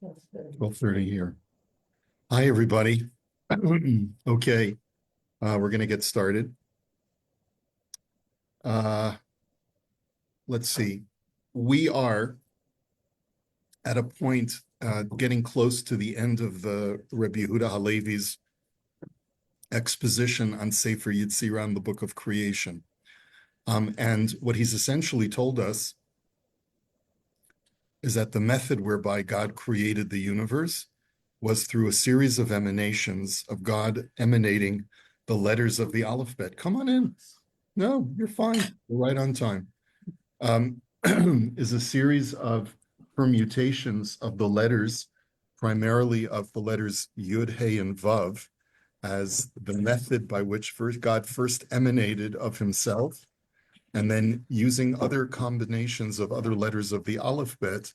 12:30 here. Hi, everybody. Okay, we're going to get started. Let's see. We are at a point getting close to the end of the Rabbi Yehuda Halevi's exposition on Sefer Yetzirah, the Book of Creation. And what he's essentially told us is that the method whereby God created the universe was through a series of emanations of God emanating the letters of the alphabet. Come on in. No, you're fine. You're right on time. Is a series of permutations of the letters, primarily of the letters Yud, He, and Vav, as the method by which God first emanated of himself, and then using other combinations of other letters of the alphabet,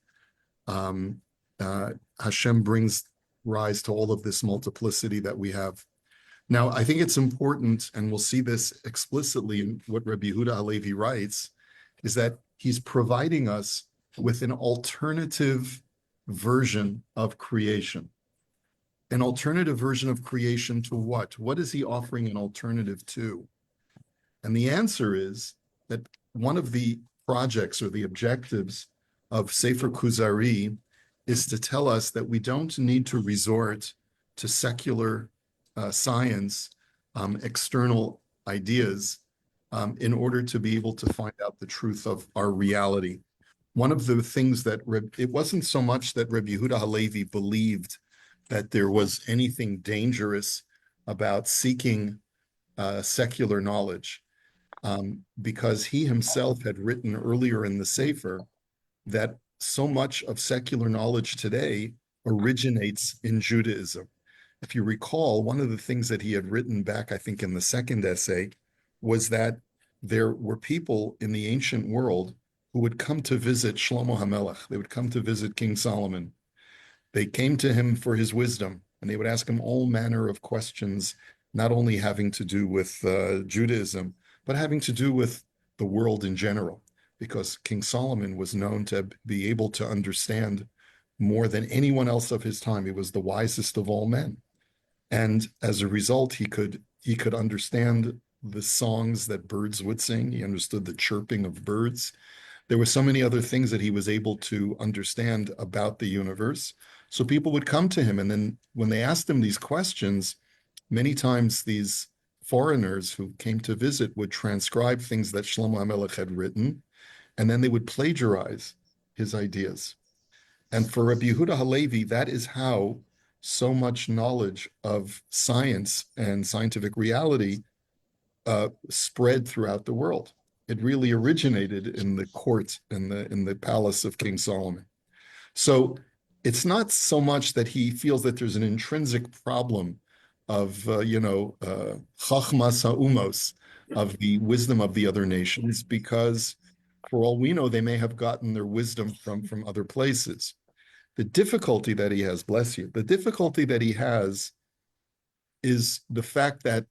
Hashem brings rise to all of this multiplicity that we have. Now, I think it's important, and we'll see this explicitly in what Rabbi Yehuda Halevi writes, is that he's providing us with an alternative version of creation. An alternative version of creation to what? What is he offering an alternative to? And the answer is that one of the projects or the objectives of Sefer Kuzari is to tell us that we don't need to resort to secular science, external ideas, in order to be able to find out the truth of our reality. One of the things that it wasn't so much that Rabbi Yehuda Halevi believed that there was anything dangerous about seeking secular knowledge, because he himself had written earlier in the Sefer that so much of secular knowledge today originates in Judaism. If you recall, one of the things that he had written back, I think in the second essay, was that there were people in the ancient world who would come to visit Shlomo HaMelech. They would come to visit King Solomon. They came to him for his wisdom, and they would ask him all manner of questions, not only having to do with Judaism, but having to do with the world in general, because King Solomon was known to be able to understand more than anyone else of his time. He was the wisest of all men. And as a result, he could understand the songs that birds would sing. He understood the chirping of birds. There were so many other things that he was able to understand about the universe. So people would come to him, and then when they asked him these questions, many times these foreigners who came to visit would transcribe things that Shlomo HaMelech had written, and then they would plagiarize his ideas. And for Rabbi Yehuda Halevi, that is how so much knowledge of science and scientific reality spread throughout the world. It really originated in the court, in the palace of King Solomon. So it's not so much that he feels that there's an intrinsic problem of chachmas ha'umos, of the wisdom of the other nations, because for all we know, they may have gotten their wisdom from other places. The difficulty that he has, bless you, the difficulty that he has is the fact that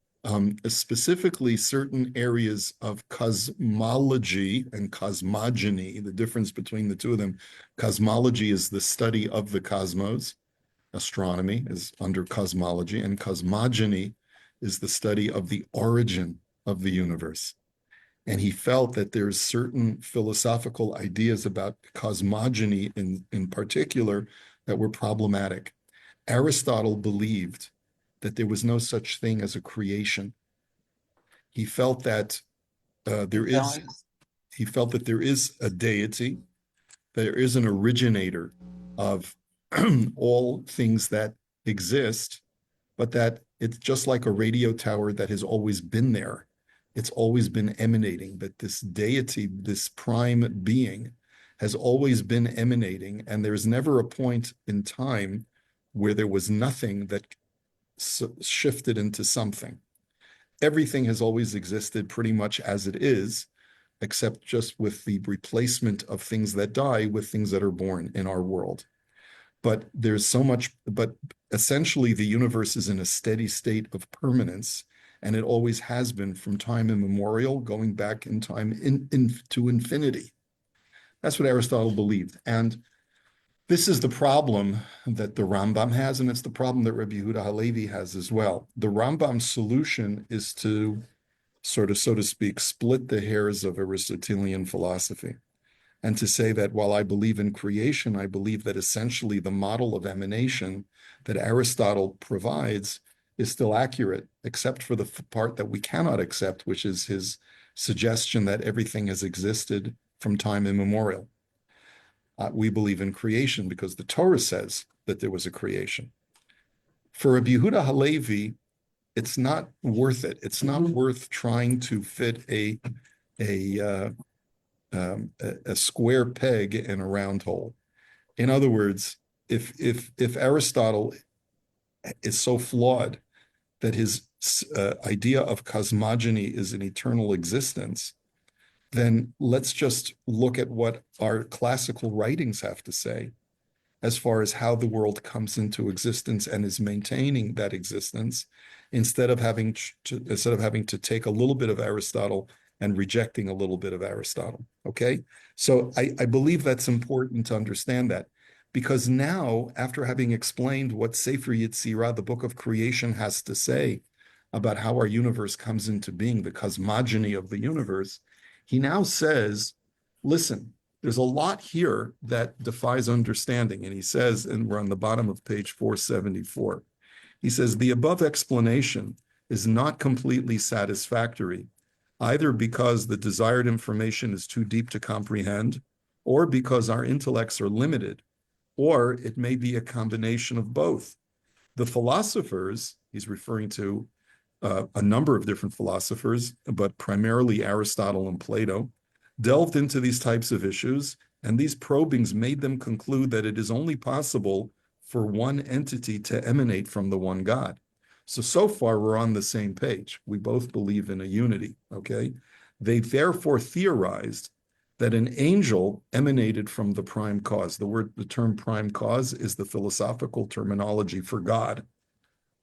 specifically certain areas of cosmology and cosmogony, the difference between the two of them, cosmology is the study of the cosmos, astronomy is under cosmology, and cosmogony is the study of the origin of the universe. And he felt that there's certain philosophical ideas about cosmogony in particular that were problematic. Aristotle believed that there was no such thing as a creation. He felt that there is a deity, there is an originator of all things that exist, but that it's just like a radio tower that has always been there. It's always been emanating, that this deity, this prime being, has always been emanating, and there's never a point in time where there was nothing that shifted into something. Everything has always existed pretty much as it is, except just with the replacement of things that die with things that are born in our world. But there's so much, but essentially the universe is in a steady state of permanence, and it always has been from time immemorial, going back in time to infinity. That's what Aristotle believed. And this is the problem that the Rambam has, and it's the problem that Rabbi Yehuda Halevi has as well. The Rambam's solution is to sort of, so to speak, split the hairs of Aristotelian philosophy, and to say that while I believe in creation, I believe that essentially the model of emanation that Aristotle provides is still accurate, except for the part that we cannot accept, which is his suggestion that everything has existed from time immemorial. We believe in creation because the Torah says that there was a creation. For Rabbi Yehuda Halevi, it's not worth it. It's not worth trying to fit a square peg in a round hole. In other words, if Aristotle is so flawed that his idea of cosmogony is an eternal existence, then let's just look at what our classical writings have to say as far as how the world comes into existence and is maintaining that existence, instead of having to take a little bit of Aristotle and rejecting a little bit of Aristotle. Okay, so I believe that's important to understand that, because now, after having explained what Sefer Yetzirah, the book of creation, has to say about how our universe comes into being, the cosmogony of the universe, he now says, listen, there's a lot here that defies understanding. And he says, and we're on the bottom of page 474, he says, the above explanation is not completely satisfactory, either because the desired information is too deep to comprehend, or because our intellects are limited, or it may be a combination of both. The philosophers, he's referring to a number of different philosophers, but primarily Aristotle and Plato, delved into these types of issues, and these probings made them conclude that it is only possible for one entity to emanate from the one God. So far, we're on the same page. We both believe in a unity, okay? They therefore theorized that an angel emanated from the prime cause. The term prime cause is the philosophical terminology for God.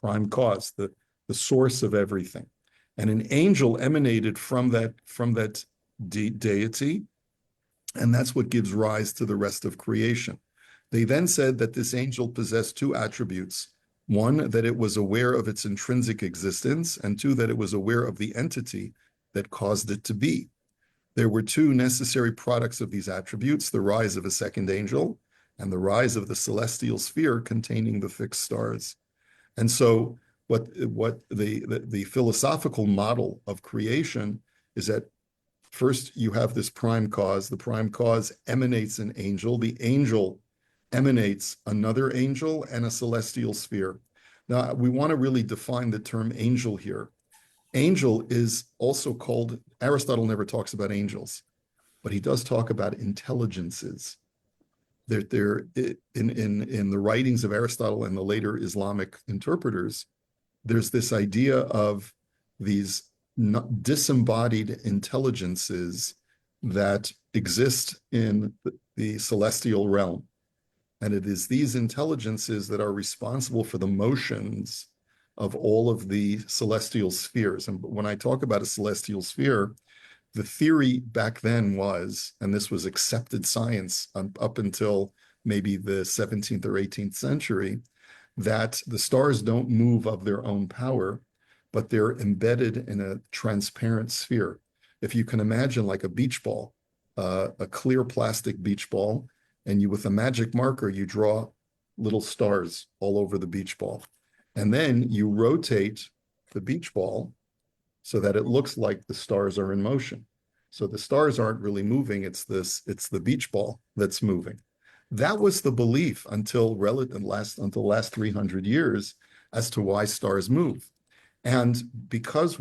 Prime cause, the source of everything. And an angel emanated from that deity, and that's what gives rise to the rest of creation. They then said that this angel possessed two attributes. One, that it was aware of its intrinsic existence, and two, that it was aware of the entity that caused it to be. There were two necessary products of these attributes: the rise of a second angel and the rise of the celestial sphere containing the fixed stars. And so what the philosophical model of creation is that first you have this prime cause. The prime cause emanates an angel. The angel emanates another angel and a celestial sphere. Now, we want to really define the term angel here. Angel is also called, Aristotle never talks about angels, but he does talk about intelligences. They're in the writings of Aristotle and the later Islamic interpreters, there's this idea of these disembodied intelligences that exist in the celestial realm. And it is these intelligences that are responsible for the motions of all of the celestial spheres. And when I talk about a celestial sphere, the theory back then was, and this was accepted science up until maybe the 17th or 18th century, that the stars don't move of their own power, but they're embedded in a transparent sphere. If you can imagine like a beach ball, a clear plastic beach ball, and you, with a magic marker, you draw little stars all over the beach ball. And then you rotate the beach ball so that it looks like the stars are in motion. So the stars aren't really moving, it's the beach ball that's moving. That was the belief until the last 300 years as to why stars move. And because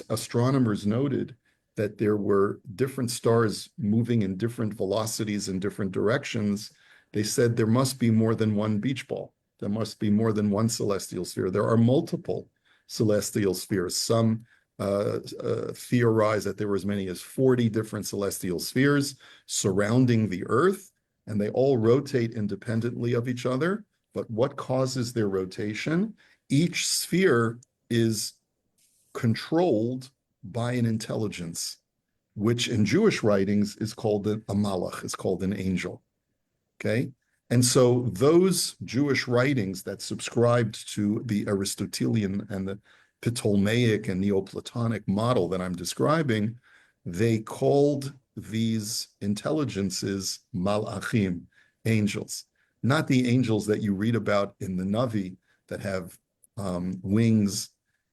astronomers noted that there were different stars moving in different velocities in different directions, they said there must be more than one beach ball. There must be more than one celestial sphere. There are multiple celestial spheres. Some theorize that there were as many as 40 different celestial spheres surrounding the Earth, and they all rotate independently of each other. But what causes their rotation? Each sphere is controlled by an intelligence, which in Jewish writings is called a malach, is called an angel. Okay. And so those Jewish writings that subscribed to the Aristotelian and the Ptolemaic and Neoplatonic model that I'm describing, they called these intelligences malachim, angels, not the angels that you read about in the Navi that have wings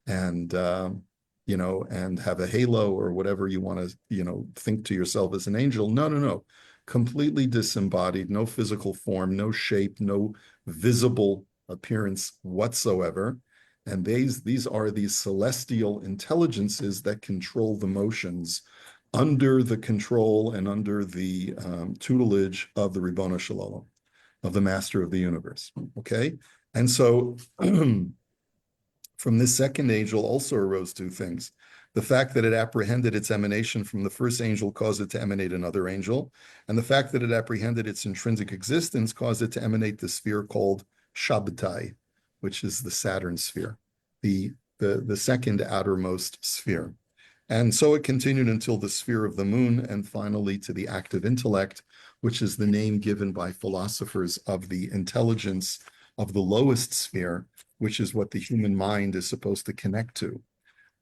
and and have a halo or whatever you want to think to yourself as an angel. No, no, no. Completely disembodied, no physical form, no shape, no visible appearance whatsoever. And these are these celestial intelligences that control the motions under the control and under the tutelage of the Ribono Shel Olam, of the Master of the Universe. Okay? And so from this second angel also arose two things. The fact that it apprehended its emanation from the first angel caused it to emanate another angel. And the fact that it apprehended its intrinsic existence caused it to emanate the sphere called Shabbatai, which is the Saturn sphere, the second outermost sphere. And so it continued until the sphere of the moon, and finally to the active intellect, which is the name given by philosophers of the intelligence of the lowest sphere, which is what the human mind is supposed to connect to.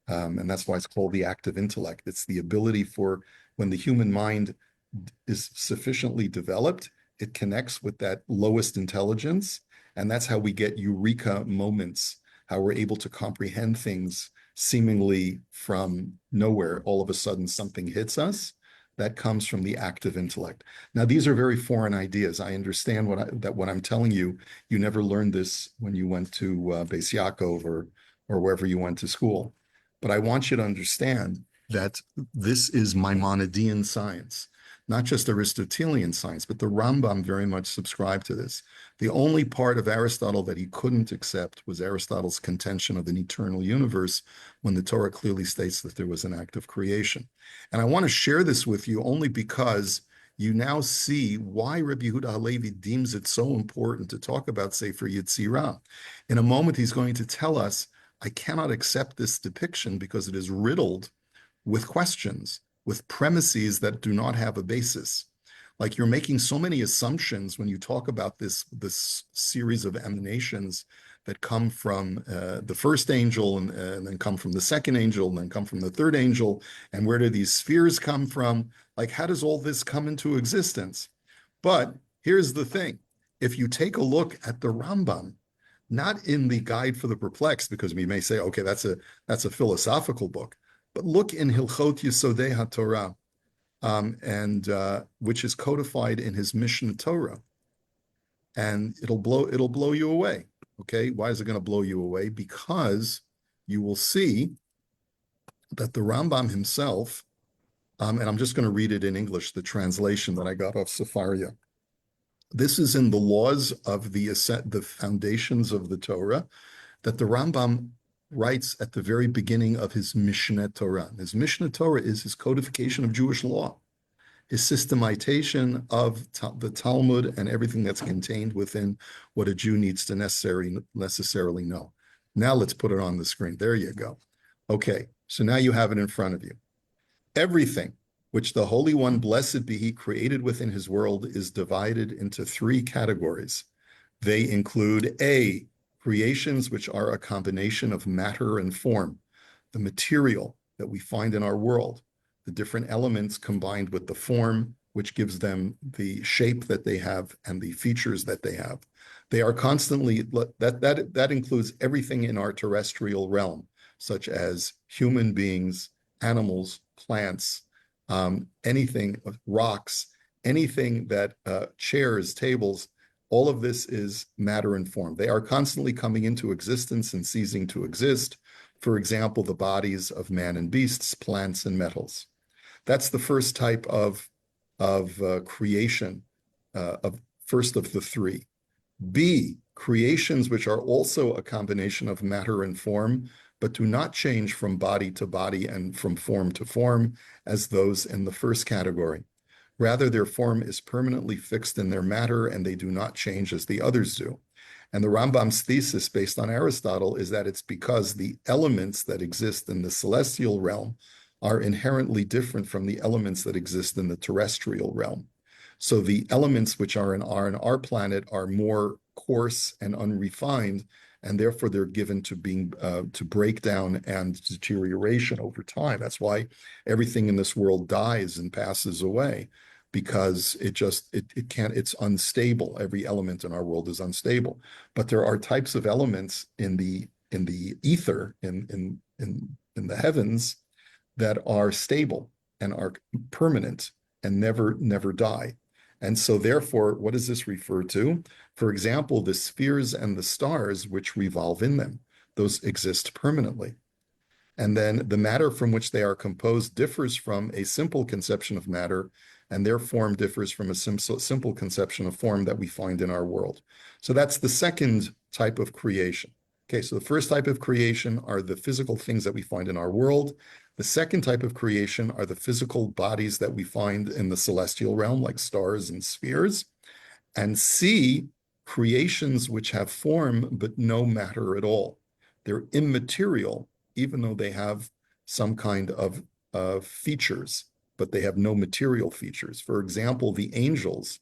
And that's why it's called the active intellect. It's the ability for when the human mind is sufficiently developed, it connects with that lowest intelligence. And that's how we get eureka moments, how we're able to comprehend things seemingly from nowhere. All of a sudden, something hits us. That comes from the active intellect. Now, these are very foreign ideas. I understand what I'm telling you. You never learned this when you went to Beis Yaakov or wherever you went to school. But I want you to understand that this is Maimonidean science, not just Aristotelian science, but the Rambam very much subscribed to this. The only part of Aristotle that he couldn't accept was Aristotle's contention of an eternal universe, when the Torah clearly states that there was an act of creation. And I want to share this with you only because you now see why Rabbi Yehuda Halevi deems it so important to talk about Sefer Yetzirah. In a moment, he's going to tell us, I cannot accept this depiction because it is riddled with questions, with premises that do not have a basis. Like, you're making so many assumptions when you talk about this series of emanations that come from the first angel and then come from the second angel and then come from the third angel. And where do these spheres come from? Like, how does all this come into existence? But here's the thing. If you take a look at the Rambam, not in the Guide for the Perplexed, because we may say, okay, that's a philosophical book, but look in Hilchot Yesodei HaTorah, which is codified in his Mishnah Torah, and it'll blow you away. Okay, why is it going to blow you away? Because you will see that the Rambam himself, and I'm just going to read it in English, the translation that I got off Sefaria. This is in the laws of the foundations of the Torah, that the Rambam writes at the very beginning of his Mishneh Torah. His Mishneh Torah is his codification of Jewish law, his systematization of the Talmud and everything that's contained within what a Jew needs to necessarily know. Now let's put it on the screen. There you go. Okay, so now you have it in front of you. Everything which the Holy One, blessed be He, created within His world is divided into three categories. They include A, creations which are a combination of matter and form, the material that we find in our world, the different elements combined with the form, which gives them the shape that they have and the features that they have. They are constantly, that includes everything in our terrestrial realm, such as human beings, animals, plants, anything, rocks, anything that, chairs, tables, all of this is matter and form. They are constantly coming into existence and ceasing to exist. For example, the bodies of man and beasts, plants and metals. That's the first type of creation, first of the three. B, creations which are also a combination of matter and form, but do not change from body to body and from form to form as those in the first category. Rather, their form is permanently fixed in their matter, and they do not change as the others do. And the Rambam's thesis based on Aristotle is that it's because the elements that exist in the celestial realm are inherently different from the elements that exist in the terrestrial realm. So the elements which are in our planet are more coarse and unrefined, and therefore they're given to being to breakdown and deterioration over time. That's why everything in this world dies and passes away, because it can't, it's unstable. Every element in our world is unstable. But there are types of elements in the ether, in the heavens, that are stable and are permanent and never die. And so therefore, what does this refer to? For example, the spheres and the stars which revolve in them, those exist permanently. And then the matter from which they are composed differs from a simple conception of matter, and their form differs from a simple conception of form that we find in our world. So that's the second type of creation. Okay, so the first type of creation are the physical things that we find in our world. The second type of creation are the physical bodies that we find in the celestial realm, like stars and spheres. And C, creations which have form but no matter at all. They're immaterial, even though they have some kind of features, but they have no material features. For example, the angels.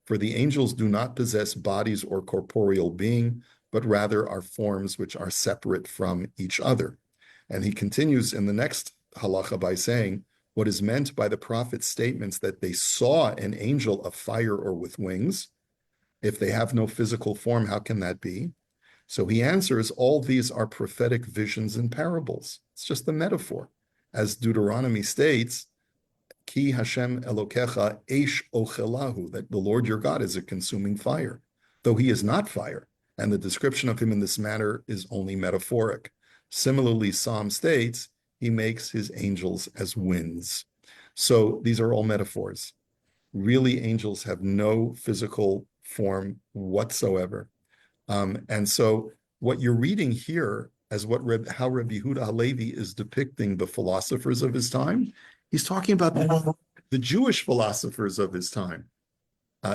For the angels do not possess bodies or corporeal being, but rather are forms which are separate from each other. And he continues in the next halacha by saying, what is meant by the prophet's statements that they saw an angel of fire or with wings, if they have no physical form, how can that be? So he answers, all these are prophetic visions and parables. It's just a metaphor. As Deuteronomy states, Ki Hashem Elokecha Eish Ochelahu, that the Lord your God is a consuming fire, though he is not fire, and the description of him in this manner is only metaphoric. Similarly, Psalm states, he makes his angels as winds. So these are all metaphors. Really, angels have no physical form whatsoever. And so what you're reading here as how Rabbi Yehuda Halevi is depicting the philosophers of his time, he's talking about the Jewish philosophers of his time,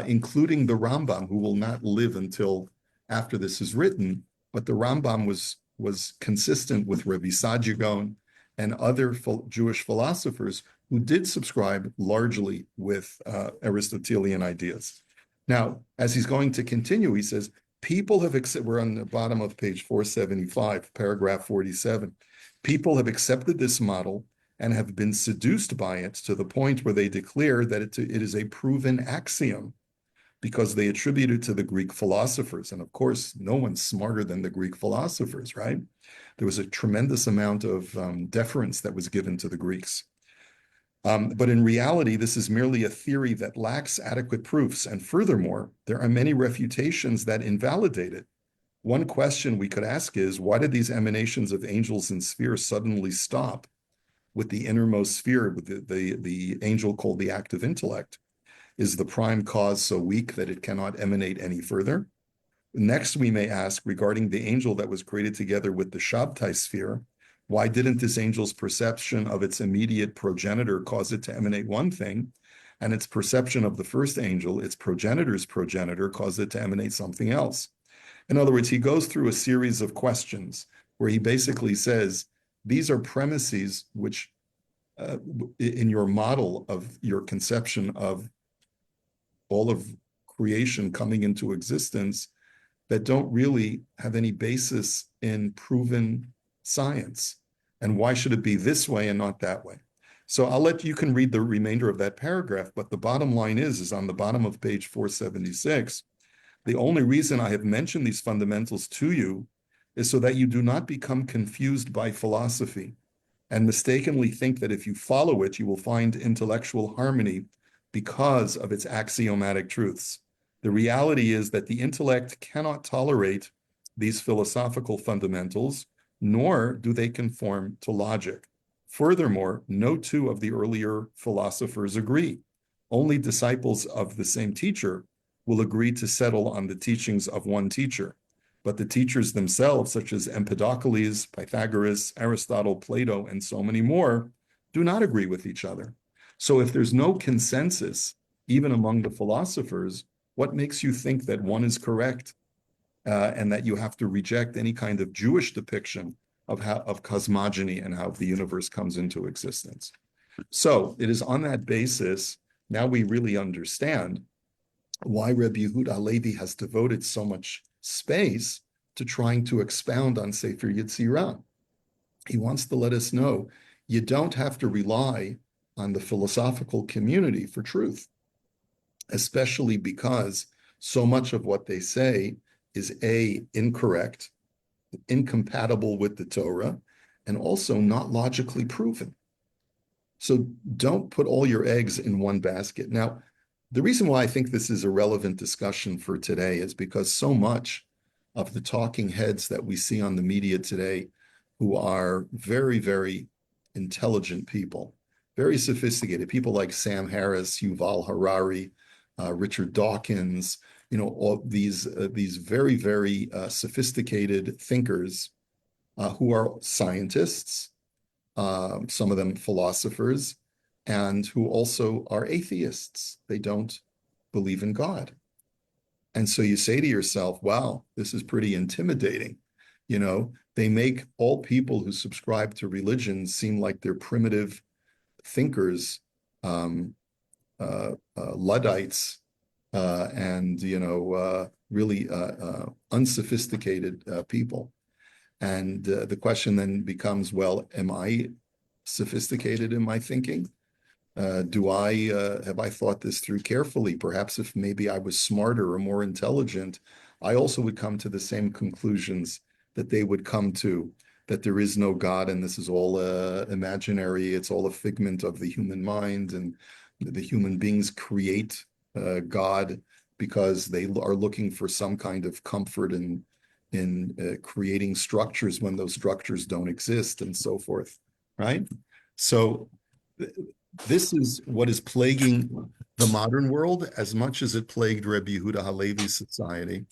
including the Rambam, who will not live until after this is written. But the Rambam was consistent with Rabbi Saadia Gaon and other Jewish philosophers who did subscribe largely with Aristotelian ideas. Now, as he's going to continue, he says, people have accepted, we're on the bottom of page 475, paragraph 47. People have accepted this model and have been seduced by it to the point where they declare that it is a proven axiom, because they attribute it to the Greek philosophers. And of course, no one's smarter than the Greek philosophers, right? There was a tremendous amount of deference that was given to the Greeks. But in reality, this is merely a theory that lacks adequate proofs. And furthermore, there are many refutations that invalidate it. One question we could ask is, why did these emanations of angels and spheres suddenly stop with the innermost sphere, with the angel called the active intellect? Is the prime cause so weak that it cannot emanate any further? Next, we may ask, regarding the angel that was created together with the Shabtai sphere, why didn't this angel's perception of its immediate progenitor cause it to emanate one thing, and its perception of the first angel, its progenitor's progenitor, caused it to emanate something else? In other words, he goes through a series of questions where he basically says, these are premises which, in your model of your conception of all of creation coming into existence, that don't really have any basis in proven science. And why should it be this way and not that way? So you can read the remainder of that paragraph, but the bottom line is on the bottom of page 476, the only reason I have mentioned these fundamentals to you is so that you do not become confused by philosophy and mistakenly think that if you follow it, you will find intellectual harmony because of its axiomatic truths. The reality is that the intellect cannot tolerate these philosophical fundamentals, nor do they conform to logic. Furthermore, no two of the earlier philosophers agree. Only disciples of the same teacher will agree to settle on the teachings of one teacher. But the teachers themselves, such as Empedocles, Pythagoras, Aristotle, Plato, and so many more, do not agree with each other. So if there's no consensus, even among the philosophers, what makes you think that one is correct and that you have to reject any kind of Jewish depiction of cosmogony and how the universe comes into existence. So it is on that basis, now we really understand why Rebbe Yehuda Halevi has devoted so much space to trying to expound on Sefer Yetzirah. He wants to let us know you don't have to rely on the philosophical community for truth, especially because so much of what they say is incorrect, incompatible with the Torah, and also not logically proven. So don't put all your eggs in one basket. Now, the reason why I think this is a relevant discussion for today is because so much of the talking heads that we see on the media today, who are very, very intelligent people, very sophisticated, people like Sam Harris, Yuval Harari, Richard Dawkins, all these very, very sophisticated thinkers who are scientists, some of them philosophers, and who also are atheists. They don't believe in God. And so you say to yourself, wow, this is pretty intimidating. They make all people who subscribe to religion seem like they're primitive thinkers, Luddites, and really unsophisticated people. And the question then becomes, well, am I sophisticated in my thinking? Have I thought this through carefully? Perhaps if maybe I was smarter or more intelligent, I also would come to the same conclusions that they would come to, that there is no God and this is all imaginary. It's all a figment of the human mind, and the human beings create God because they are looking for some kind of comfort in creating structures when those structures don't exist, and so forth, right? So this is what is plaguing the modern world as much as it plagued Rebbe Yehuda Halevi's society.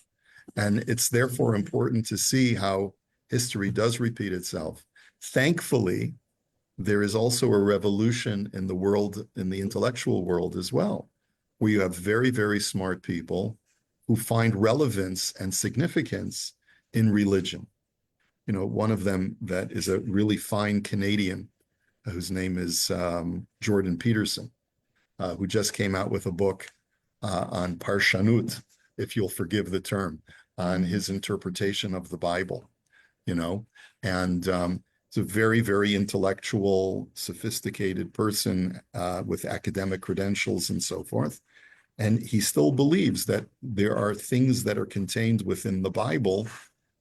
And it's therefore important to see how history does repeat itself. Thankfully, there is also a revolution in the world, in the intellectual world as well, where you have very, very smart people who find relevance and significance in religion. One of them that is a really fine Canadian, whose name is Jordan Peterson, who just came out with a book on Parshanut, if you'll forgive the term, on his interpretation of the Bible, and it's a very, very intellectual, sophisticated person with academic credentials and so forth. And he still believes that there are things that are contained within the Bible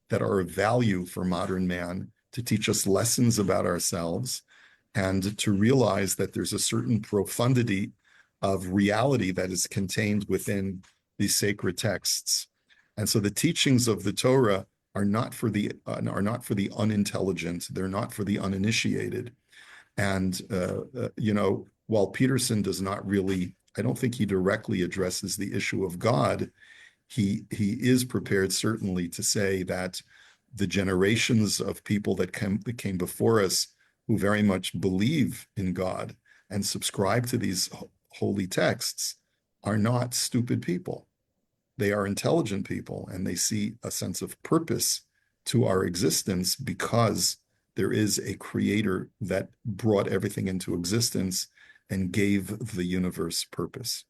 that are of value for modern man, to teach us lessons about ourselves and to realize that there's a certain profundity of reality that is contained within these sacred texts. And so the teachings of the Torah are not for the unintelligent. They're not for the uninitiated. And while Peterson does not really, I don't think he directly addresses the issue of God, he is prepared certainly to say that the generations of people that came before us, who very much believe in God and subscribe to these holy texts, are not stupid people. They are intelligent people, and they see a sense of purpose to our existence because there is a creator that brought everything into existence and gave the universe purpose.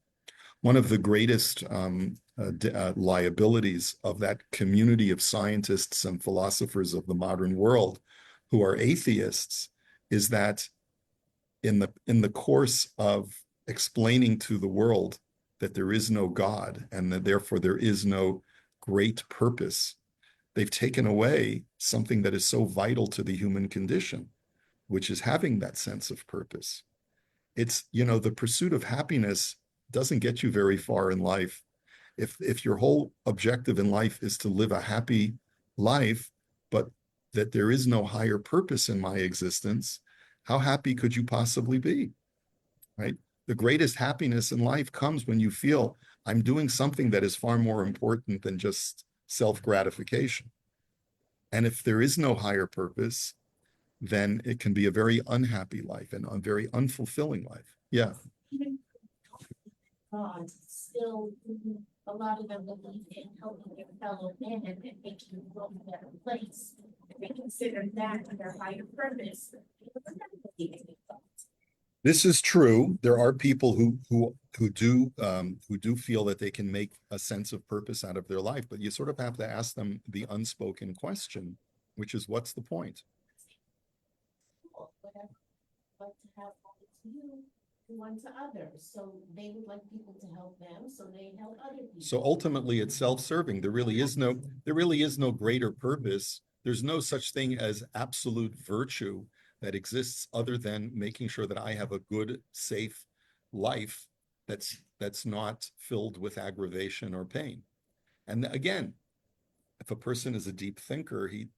One of the greatest liabilities of that community of scientists and philosophers of the modern world who are atheists is that in the course of explaining to the world that there is no God and that therefore there is no great purpose, they've taken away something that is so vital to the human condition, which is having that sense of purpose. It's, the pursuit of happiness doesn't get you very far in life. If your whole objective in life is to live a happy life, but that there is no higher purpose in my existence, how happy could you possibly be, right? The greatest happiness in life comes when you feel I'm doing something that is far more important than just self-gratification. And if there is no higher purpose, then it can be a very unhappy life and a very unfulfilling life. Yeah. God, still a lot of them believe in helping their fellow man and making the world a better place. They consider that their higher purpose. This is true. There are people who do feel that they can make a sense of purpose out of their life, but you sort of have to ask them the unspoken question, which is, what's the point? But to have you one to others, so they would like people to help them, so they help other people. So ultimately, it's self-serving. There really is no greater purpose. There's no such thing as absolute virtue that exists other than making sure that I have a good, safe life that's not filled with aggravation or pain. And again, if a person is a deep thinker, he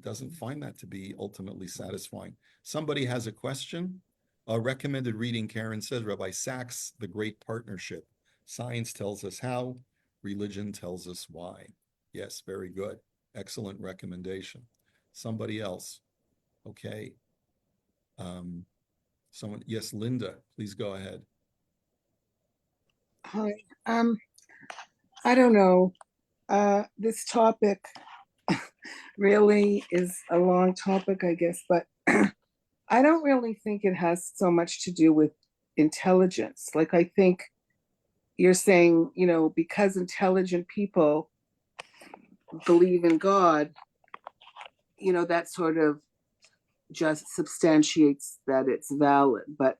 doesn't find that to be ultimately satisfying. Somebody has a question. A recommended reading, Karen says, Rabbi Sachs, The Great Partnership. Science tells us how, religion tells us why. Yes, very good. Excellent recommendation. Somebody else. Okay. Someone, yes, Linda, please go ahead. Hi. I don't know. This topic really is a long topic, I guess, but I don't really think it has so much to do with intelligence. Like, I think you're saying, because intelligent people believe in God, that sort of just substantiates that it's valid. But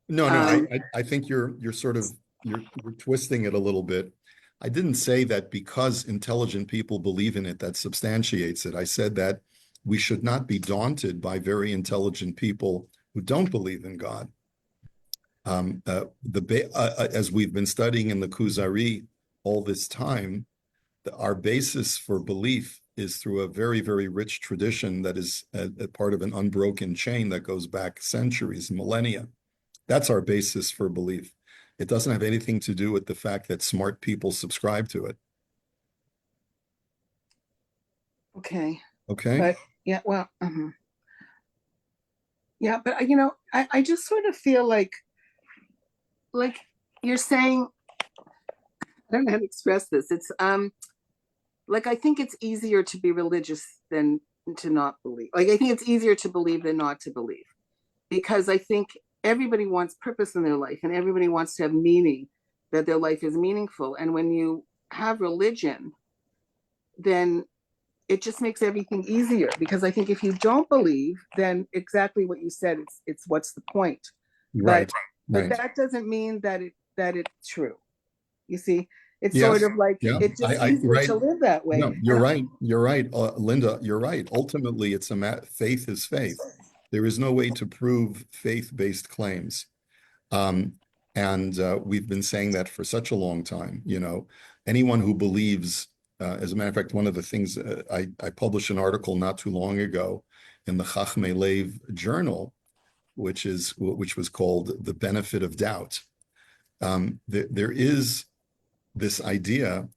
no, I think you're twisting it a little bit. I didn't say that because intelligent people believe in it, that substantiates it. I said that we should not be daunted by very intelligent people who don't believe in God. As we've been studying in the Kuzari all this time, our basis for belief is through a very, very rich tradition that is a part of an unbroken chain that goes back centuries, millennia. That's our basis for belief. It doesn't have anything to do with the fact that smart people subscribe to it. Okay. Okay. But yeah, well, yeah, but I just sort of feel like you're saying, I don't know how to express this. It's like, I think it's easier to be religious than to not believe. Like, I think it's easier to believe than not to believe, because I think everybody wants purpose in their life and everybody wants to have meaning, that their life is meaningful. And when you have religion, then it just makes everything easier, because I think if you don't believe, then exactly what you said, it's what's the point? Right. But that doesn't mean that it's true. You see, it's Yes. sort of like, it's just easier right. to live that way. No, you're right. You're right, Linda. You're right. Ultimately, it's faith is faith. There is no way to prove faith-based claims. And we've been saying that for such a long time. Anyone who believes, as a matter of fact, one of the things, I published an article not too long ago in the Chachmei Lev journal, which was called The Benefit of Doubt. There is this idea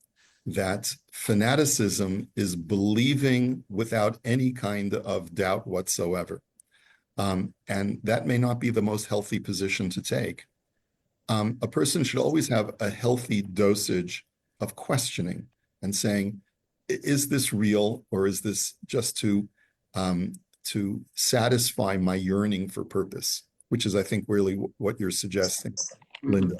that fanaticism is believing without any kind of doubt whatsoever. And that may not be the most healthy position to take. A person should always have a healthy dosage of questioning and saying, is this real, or is this just to satisfy my yearning for purpose, which is, I think, really what you're suggesting, Linda.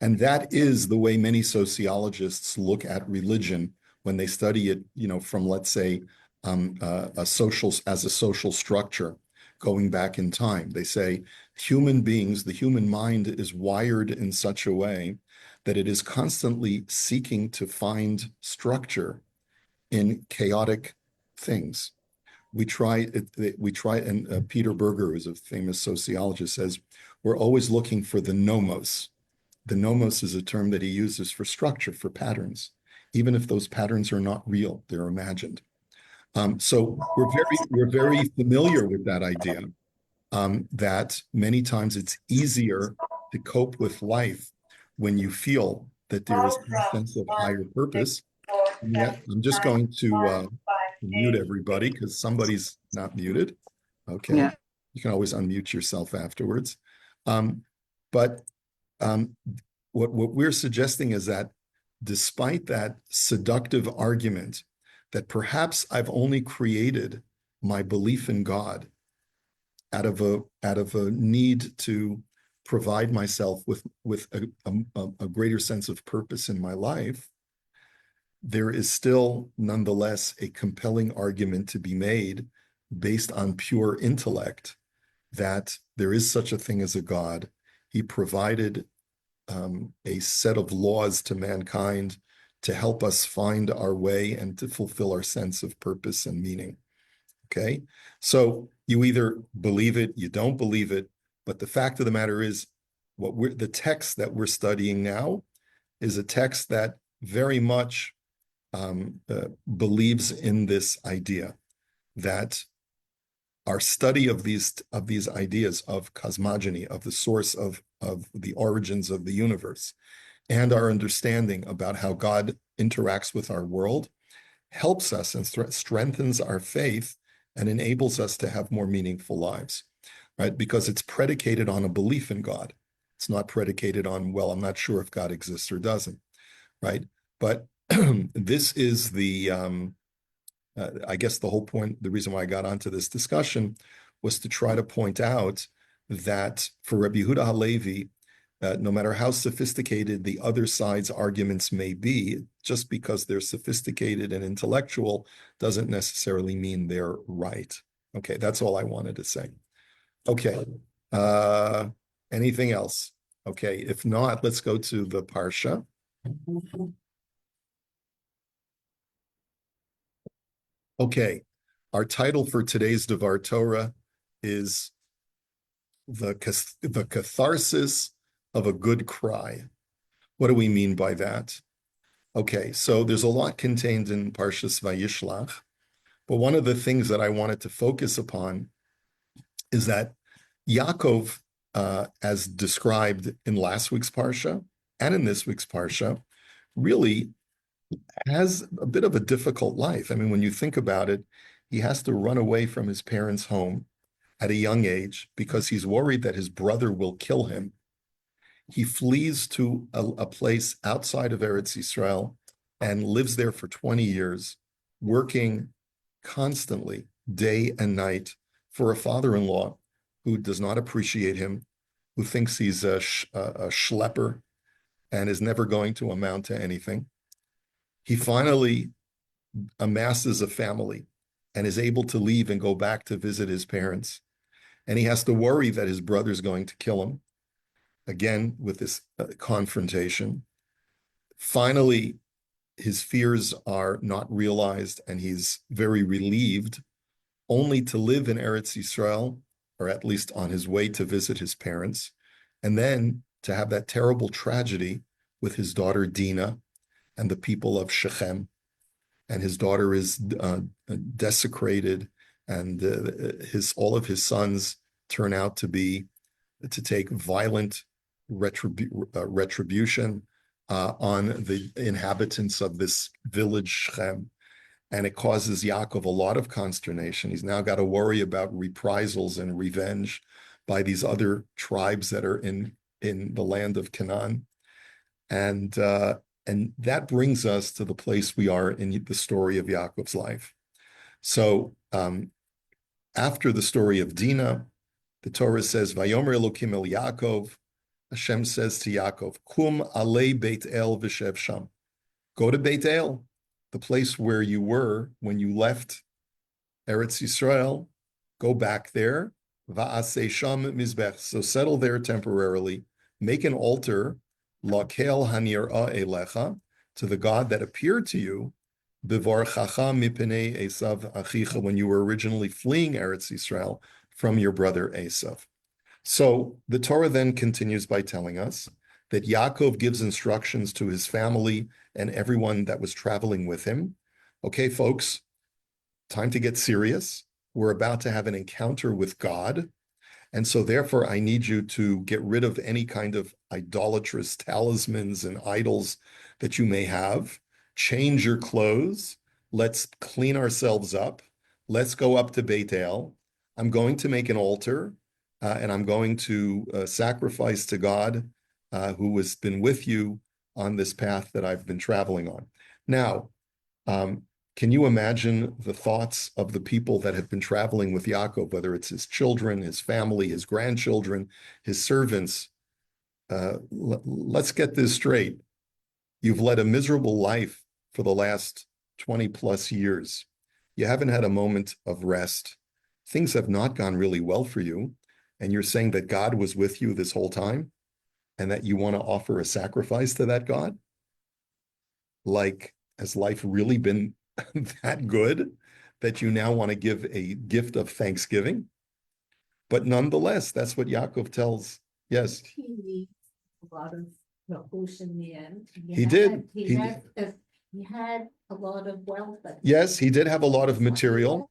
And that is the way many sociologists look at religion when they study it, from, let's say, a social structure going back in time. They say the human mind is wired in such a way that it is constantly seeking to find structure in chaotic things. We try, and Peter Berger, who's a famous sociologist, says, we're always looking for the nomos. The nomos is a term that he uses for structure, for patterns, even if those patterns are not real, they're imagined. So we're very familiar with that idea, that many times it's easier to cope with life when you feel that there is a sense of higher purpose. And yet, I'm just going to mute everybody because somebody's not muted. Okay. Yeah. You can always unmute yourself afterwards. But what we're suggesting is that despite that seductive argument that perhaps I've only created my belief in God out of a need to provide myself with a greater sense of purpose in my life, there is still nonetheless a compelling argument to be made based on pure intellect that there is such a thing as a God. He provided a set of laws to mankind to help us find our way and to fulfill our sense of purpose and meaning. Okay, so you either believe it, you don't believe it, but the fact of the matter is, the text that we're studying now is a text that very much believes in this idea that our study of these ideas of cosmogony, of the source of the origins of the universe, and our understanding about how God interacts with our world helps us and strengthens our faith and enables us to have more meaningful lives, right? Because it's predicated on a belief in God. It's not predicated on, well, I'm not sure if God exists or doesn't, right? But this is I guess the whole point, the reason why I got onto this discussion was to try to point out that for Rabbi Yehuda Halevi, no matter how sophisticated the other side's arguments may be, just because they're sophisticated and intellectual doesn't necessarily mean they're right. Okay, that's all I wanted to say. Okay, anything else? Okay, if not, let's go to the Parsha. Okay, our title for today's Devar Torah is the Catharsis of a Good Cry. What do we mean by that? Okay, so there's a lot contained in Parshas Vayishlach, but one of the things that I wanted to focus upon is that Yaakov, as described in last week's Parsha and in this week's Parsha, really has a bit of a difficult life. I mean, when you think about it, he has to run away from his parents' home at a young age because he's worried that his brother will kill him. He flees to a place outside of Eretz Yisrael and lives there for 20 years, working constantly, day and night, for a father-in-law who does not appreciate him, who thinks he's a schlepper and is never going to amount to anything. He finally amasses a family and is able to leave and go back to visit his parents. And he has to worry that his brother's going to kill him, again, with this confrontation. Finally, his fears are not realized, and he's very relieved, only to live in Eretz Yisrael, or at least on his way to visit his parents, and then to have that terrible tragedy with his daughter Dinah and the people of Shechem. And his daughter is desecrated, and all of his sons turn out to take violent retribution on the inhabitants of this village Shechem. And it causes Yaakov a lot of consternation. He's now got to worry about reprisals and revenge by these other tribes that are in the land of Canaan. And that brings us to the place we are in the story of Yaakov's life. So after the story of Dinah, the Torah says, Vayomer Elokim el Yaakov, Hashem says to Yaakov, Kum alei Beit El v'shev sham. Go to Beit El, the place where you were when you left Eretz Yisrael. Go back there. Va'asei sham mizbech. So settle there temporarily. Make an altar, lakel hanir'a elecha, to the God that appeared to you, b'varchacha mipnei Esav achicha, when you were originally fleeing Eretz Yisrael from your brother Esav. So the Torah then continues by telling us that Yaakov gives instructions to his family and everyone that was traveling with him. Okay, folks, time to get serious. We're about to have an encounter with God. And so therefore, I need you to get rid of any kind of idolatrous talismans and idols that you may have. Change your clothes. Let's clean ourselves up. Let's go up to Beit El. I'm going to make an altar, and I'm going to sacrifice to God who has been with you on this path that I've been traveling on. Now, can you imagine the thoughts of the people that have been traveling with Yaakov, whether it's his children, his family, his grandchildren, his servants? Let's get this straight. You've led a miserable life for the last 20 plus years. You haven't had a moment of rest. Things have not gone really well for you. And you're saying that God was with you this whole time and that you want to offer a sacrifice to that God? Like, has life really been that good that you now want to give a gift of thanksgiving? But nonetheless, that's what Yaakov tells. Yes. He needs a lot of Rahush in the end. He did. He had a lot of wealth. Yes, he did have a lot of material.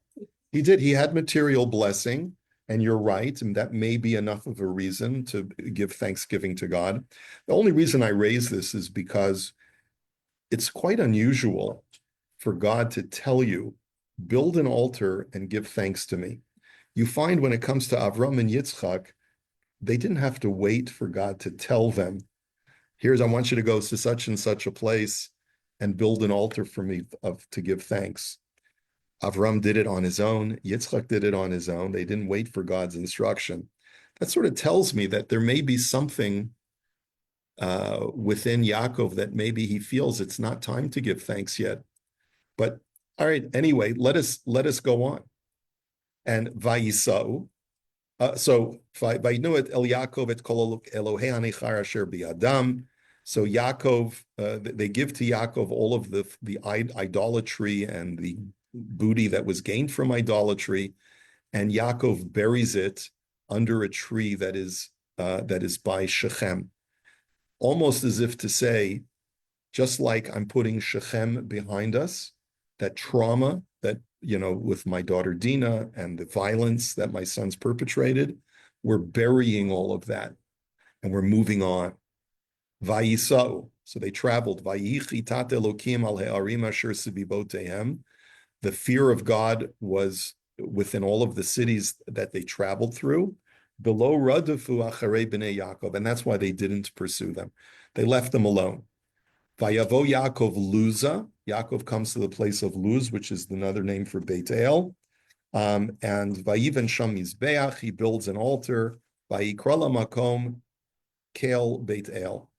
He did. He had material blessing. And you're right. And that may be enough of a reason to give thanksgiving to God. The only reason I raise this is because it's quite unusual for God to tell you, build an altar and give thanks to me. You find when it comes to Avram and Yitzchak, they didn't have to wait for God to tell them, I want you to go to such and such a place and build an altar for me to give thanks. Avram did it on his own. Yitzchak did it on his own. They didn't wait for God's instruction. That sort of tells me that there may be something within Yaakov that maybe he feels it's not time to give thanks yet. But all right, anyway, let us go on. And Vayisau, so Vayinuet El Yaakov et kol Elohei Hanechar asher bi'adam. So Yaakov, they give to Yaakov all of the idolatry and the booty that was gained from idolatry, and Yaakov buries it under a tree that is by Shechem, almost as if to say, just like I'm putting Shechem behind us, that trauma that, with my daughter Dina and the violence that my sons perpetrated, we're burying all of that and we're moving on. Vayisau, so they traveled. Vayichi tat Elokim al ha'arim asher sebibotehem. The fear of God was within all of the cities that they traveled through. Below radafu acharei bnei Yaakov, and that's why they didn't pursue them. They left them alone. Vayavo Yaakov Luza. Yaakov comes to the place of Luz, which is another name for Beit El. And Vayiven Sham Mizbeach, he builds an altar. Vayikra makom Kel Beit El.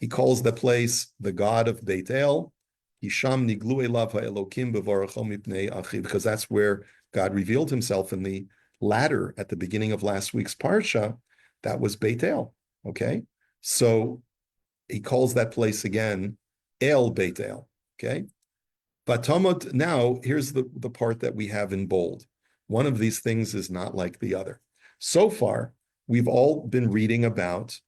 He calls the place the God of Beit El. Hisham niglu elav ha'elokim b'varachom mipnei achiv, because that's where God revealed himself in the ladder at the beginning of last week's parsha. That was Beit El. Okay, so he calls that place again El Beit El. Okay, Vatamot. Now here's the part that we have in bold. One of these things is not like the other. So far, we've all been reading about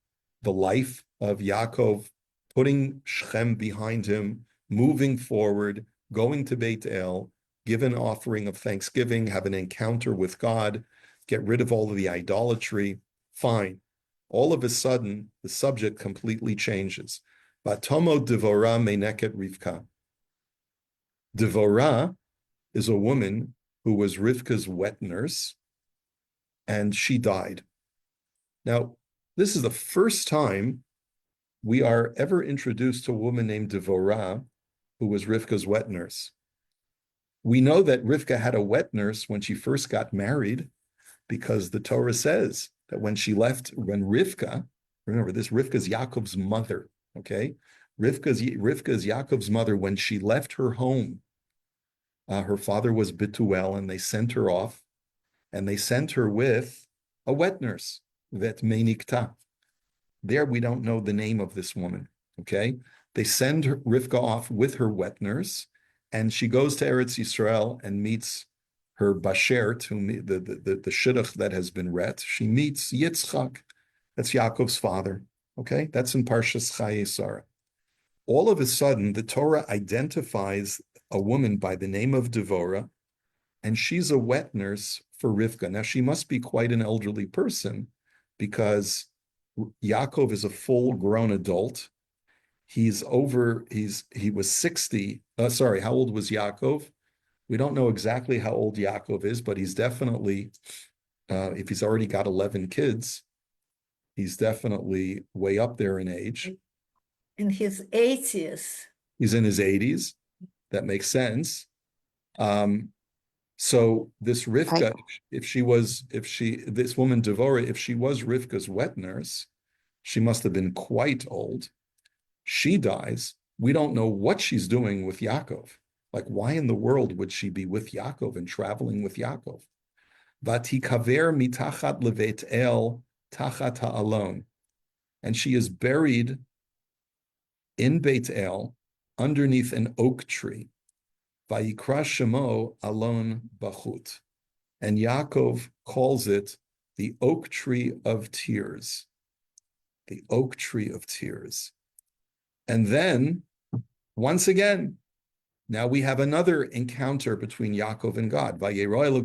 the life of Yaakov, putting Shechem behind him, moving forward, going to Beit El, give an offering of thanksgiving, have an encounter with God, get rid of all of the idolatry. Fine. All of a sudden, the subject completely changes. Vatomo Devorah Meineket Rivka. Devorah is a woman who was Rivka's wet nurse, and she died. Now, this is the first time we are ever introduced to a woman named Devorah, who was Rivka's wet nurse. We know that Rivka had a wet nurse when she first got married, because the Torah says that when Rivka, remember this, Rivka's Yaakov's mother, okay? Rivka's Yaakov's mother, when she left her home, her father was Bituel, and they sent her off, and they sent her with a wet nurse, Vet Menikta. There we don't know the name of this woman, okay? They send Rivka off with her wet nurse, and she goes to Eretz Yisrael and meets her bashert, the shidduch that has been read. She meets Yitzchak, that's Yaakov's father, okay? That's in Parshas Chayei Sarah. All of a sudden, the Torah identifies a woman by the name of Devorah, and she's a wet nurse for Rivka. Now, she must be quite an elderly person, because Yaakov is a full-grown adult. He was 60. How old was Yaakov? We don't know exactly how old Yaakov is, but he's definitely, if he's already got 11 kids, He's definitely way up there in age. In his 80s. He's in his 80s. That makes sense. So this Rivka, this woman Devorah, if she was Rivka's wet nurse, she must have been quite old. She dies. We don't know what she's doing with Yaakov. Like, why in the world would she be with Yaakov and traveling with Yaakov? Vatikaver mitachat levet el tachat ha'alon. And she is buried in Beit El underneath an oak tree. Vayikra shemo alon bachut. And Yaakov calls it the oak tree of tears. The oak tree of tears. And then, once again, now we have another encounter between Yaakov and God. Yaakov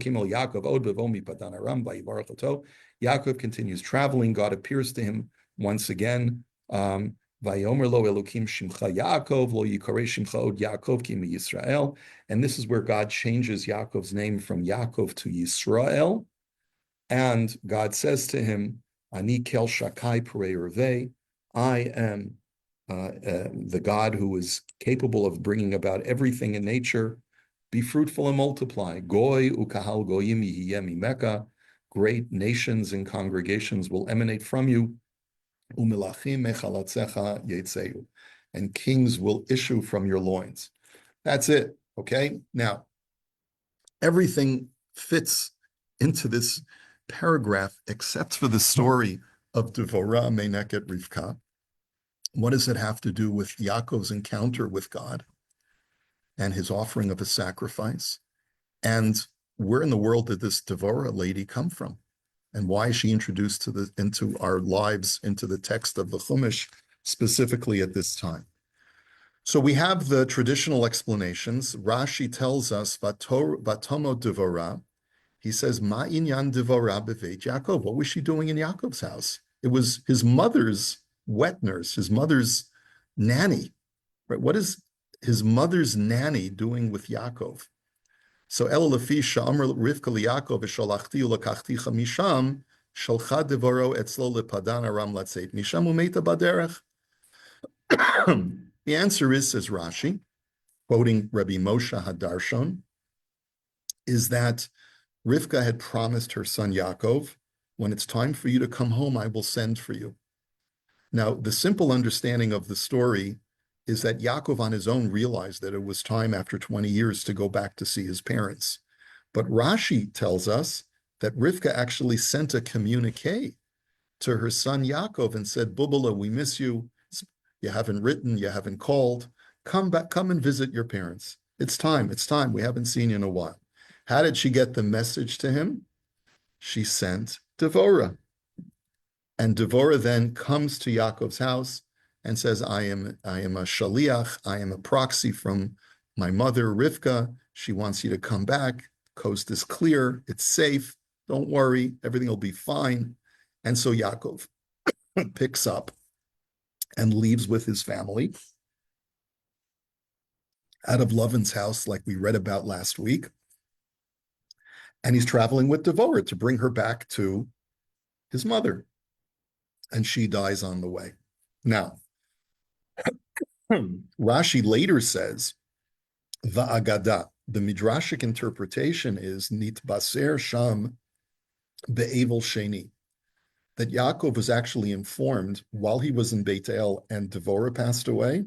continues traveling. God appears to him once again. And this is where God changes Yaakov's name from Yaakov to Yisrael. And God says to him, Ani kel shakai parei revei, I am the God who is capable of bringing about everything in nature. Be fruitful and multiply. Goy ukahal goyim yihiyeh mimeka. Great nations and congregations will emanate from you. Umilachim mechalatzecha yetzeu. And kings will issue from your loins. That's it, okay? Now, everything fits into this paragraph except for the story of Devorah Meineket Rivka. What does it have to do with Yaakov's encounter with God and his offering of a sacrifice? And where in the world did this Devorah lady come from? And why is she introduced into our lives, into the text of the Chumash, specifically at this time? So we have the traditional explanations. Rashi tells us, Vatomo Devorah. He says, Ma inyan Devorah beveit Yaakov. What was she doing in Yaakov's house? It was his mother's wet nurse, his mother's nanny. Right? What is his mother's nanny doing with Yaakov? So El Lefi Sha'amr Rivka liYaakov v'shalachti ulakachticha misham shalcha devoro etzlo lepadan aram latzeit misham umeita baderech. The answer is, says Rashi, quoting Rabbi Moshe Hadarshon, is that Rivka had promised her son Yaakov, when it's time for you to come home, I will send for you. Now, the simple understanding of the story is that Yaakov on his own realized that it was time after 20 years to go back to see his parents. But Rashi tells us that Rivka actually sent a communique to her son Yaakov and said, Bubala, we miss you. You haven't written, you haven't called. Come back, come and visit your parents. It's time, we haven't seen you in a while. How did she get the message to him? She sent Devorah. And Devorah then comes to Yaakov's house and says, I am a shaliach, I am a proxy from my mother, Rivka. She wants you to come back. Coast is clear, it's safe, don't worry, everything will be fine. And so Yaakov picks up and leaves with his family out of Lavan's house, like we read about last week. And he's traveling with Devorah to bring her back to his mother. And she dies on the way. Now, Rashi later says, Va'agada, the Midrashic interpretation is Nitbaser Sham Be'evel Sheni, that Yaakov was actually informed while he was in Beit El and Devorah passed away,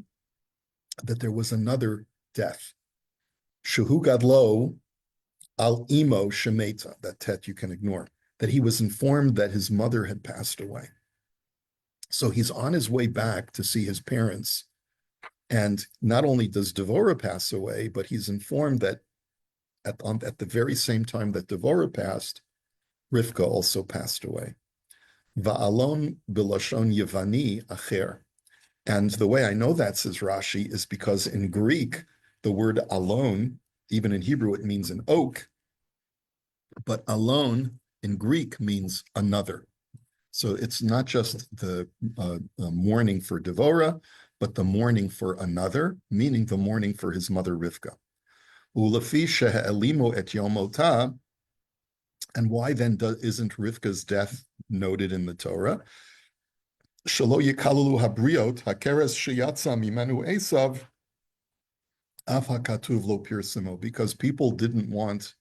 that there was another death. Shehu Gadlo Al Imo Shemeta, that tet you can ignore, that he was informed that his mother had passed away. So he's on his way back to see his parents. And not only does Devorah pass away, but he's informed that at the very same time that Devorah passed, Rivka also passed away. Va'alon bilashon Yevani acher. And the way I know that, says Rashi, is because in Greek, the word alon, even in Hebrew, it means an oak, but alon in Greek means another. So it's not just the mourning for Devorah, but the mourning for another, meaning the mourning for his mother Rivka. Ulefi she'elimo et yomota. And why then isn't Rivka's death noted in the Torah? Shelo yikalulu habriot hakeres sheyatza mimenu Esav af hakatuv lo pirsimo, because people didn't want